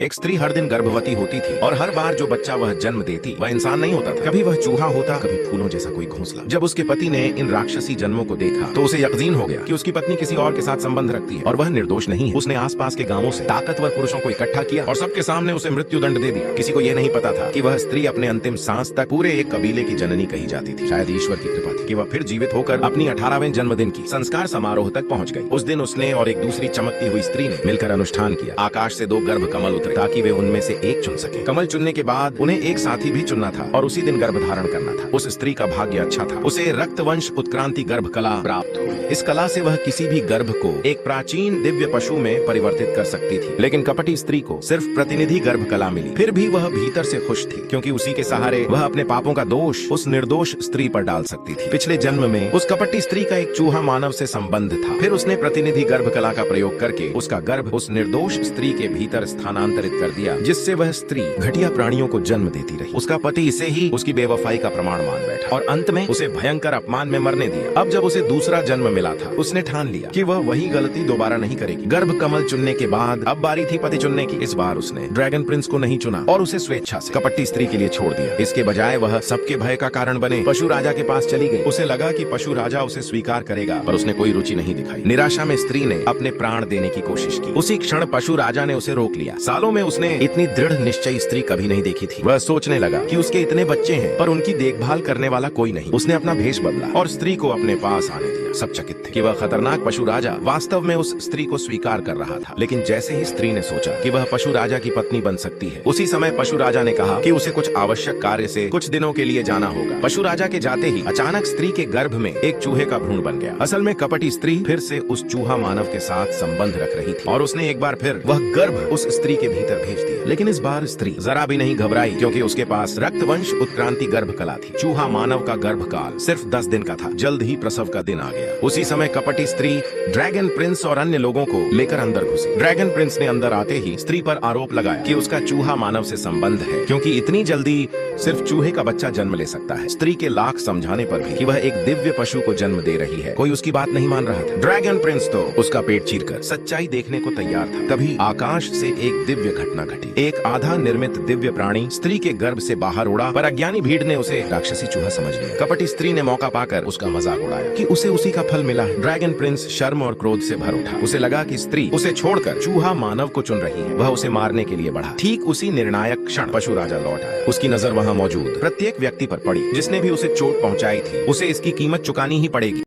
एक स्त्री हर दिन गर्भवती होती थी और हर बार जो बच्चा वह जन्म देती वह इंसान नहीं होता था। कभी वह चूहा होता, कभी फूलों जैसा कोई घोंसला। जब उसके पति ने इन राक्षसी जन्मों को देखा तो उसे यकीन हो गया कि उसकी पत्नी किसी और के साथ संबंध रखती है और वह निर्दोष नहीं है। उसने आसपास के गांवों से ताकतवर पुरुषों को इकट्ठा किया और सबके सामने उसे मृत्यु दंड दे दिया। किसी को यह नहीं पता था कि वह स्त्री अपने अंतिम सांस तक पूरे एक कबीले की जननी कही जाती थी। शायद ईश्वर की कृपा थी कि वह फिर जीवित होकर अपनी 18वें जन्मदिन की संस्कार समारोह तक पहुंच गई। उस दिन उसने और एक दूसरी चमकती हुई स्त्री ने मिलकर अनुष्ठान किया। आकाश से 2 गर्भ कमल उतरे ताकि वे उनमें से एक चुन सके। कमल चुनने के बाद उन्हें एक साथी भी चुनना था और उसी दिन गर्भ धारण करना था। उस स्त्री का भाग्य अच्छा था, उसे रक्तवंश उत्क्रांति गर्भ कला प्राप्त हुई। इस कला से वह किसी भी गर्भ को एक प्राचीन दिव्य पशु में परिवर्तित कर सकती थी। लेकिन कपटी स्त्री को सिर्फ प्रतिनिधि गर्भ कला मिली। फिर भी वह भीतर से खुश थी क्योंकि उसी के सहारे वह अपने पापों का दोष उस निर्दोष स्त्री पर डाल सकती थी। पिछले जन्म में उस कपटी स्त्री का एक चूहा मानव से संबंध था। फिर उसने प्रतिनिधि गर्भ कला का प्रयोग करके उसका गर्भ उस निर्दोष स्त्री के भीतर स्थानांतरित कर दिया, जिससे वह स्त्री घटिया प्राणियों को जन्म देती रही। उसका पति इसे ही उसकी बेवफाई का प्रमाण मान बैठा और अंत में उसे भयंकर अपमान में मरने दिया। अब जब उसे दूसरा जन्म मिला था, उसने ठान लिया कि वह वही गलती दोबारा नहीं करेगी। गर्भ कमल चुनने के बाद अब बारी थी पति चुनने की। इस बार उसने ड्रैगन प्रिंस को नहीं चुना और उसे स्वेच्छा से कपटी स्त्री के लिए छोड़ दिया। इसके बजाय वह सबके भय का कारण बने पशु राजा के पास चली गई। उसे लगा कि पशु राजा उसे स्वीकार करेगा, पर उसने कोई रुचि नहीं दिखाई। निराशा में स्त्री ने अपने प्राण देने की कोशिश की। उसी क्षण पशु राजा ने उसे रोक लिया। सालों में उसने इतनी दृढ़ निश्चयी स्त्री कभी नहीं देखी थी। वह सोचने लगा कि उसके इतने बच्चे हैं पर उनकी देखभाल करने वाला कोई नहीं। उसने अपना भेष बदला और स्त्री को अपने पास आने दिया। सब चकित थे कि वह खतरनाक पशु राजा वास्तव में उस स्त्री को स्वीकार कर रहा था। लेकिन जैसे ही स्त्री ने सोचा कि वह पशु राजा की पत्नी बन सकती है, उसी समय पशु राजा ने कहा कि उसे कुछ आवश्यक कार्य से कुछ दिनों के लिए जाना होगा। पशु राजा के जाते ही अचानक स्त्री के गर्भ में एक चूहे का भ्रूण बन गया। असल में कपटी स्त्री फिर से उस चूहा मानव के साथ संबंध रख रही थी और उसने एक बार फिर वह गर्भ उस स्त्री के भीतर भेज दिया। लेकिन इस बार स्त्री जरा भी नहीं घबराई क्योंकि उसके पास रक्तवंश उत्क्रांति गर्भ कला थी। चूहा मानव का गर्भकाल सिर्फ 10 दिन का था। जल्द ही प्रसव का दिन आ गया। उसी समय कपटी स्त्री ड्रैगन प्रिंस और अन्य लोगों को लेकर अंदर घुसी। ड्रैगन प्रिंस ने अंदर आते ही स्त्री पर आरोप लगाया कि उसका चूहा मानव से संबंध है क्योंकि इतनी जल्दी सिर्फ चूहे का बच्चा जन्म ले सकता है। स्त्री के लाख समझाने पर भी कि वह एक दिव्य पशु को जन्म दे रही है, कोई उसकी बात नहीं मान रहा था। ड्रैगन प्रिंस तो उसका पेट चीरकर सच्चाई देखने को तैयार था। तभी आकाश से एक दिव्य घटना घटी। एक आधा निर्मित दिव्य प्राणी स्त्री के गर्भ से बाहर उड़ा, पर अज्ञानी भीड़ ने उसे राक्षसी चूहा समझ लिया। कपटी स्त्री ने मौका पाकर उसका मजाक उड़ाया कि उसे उसी का फल मिला है। ड्रैगन प्रिंस शर्म और क्रोध से भर उठा। उसे लगा कि स्त्री उसे छोड़कर चूहा मानव को चुन रही है। वह उसे मारने के लिए बढ़ा। ठीक उसी निर्णायक क्षण पशु राजा लौट आया। उसकी नजर वहां मौजूद प्रत्येक व्यक्ति पर पड़ी जिसने भी उसे चोट पहुंचाई थी। उसे इसकी कीमत चुकानी ही पड़ेगी।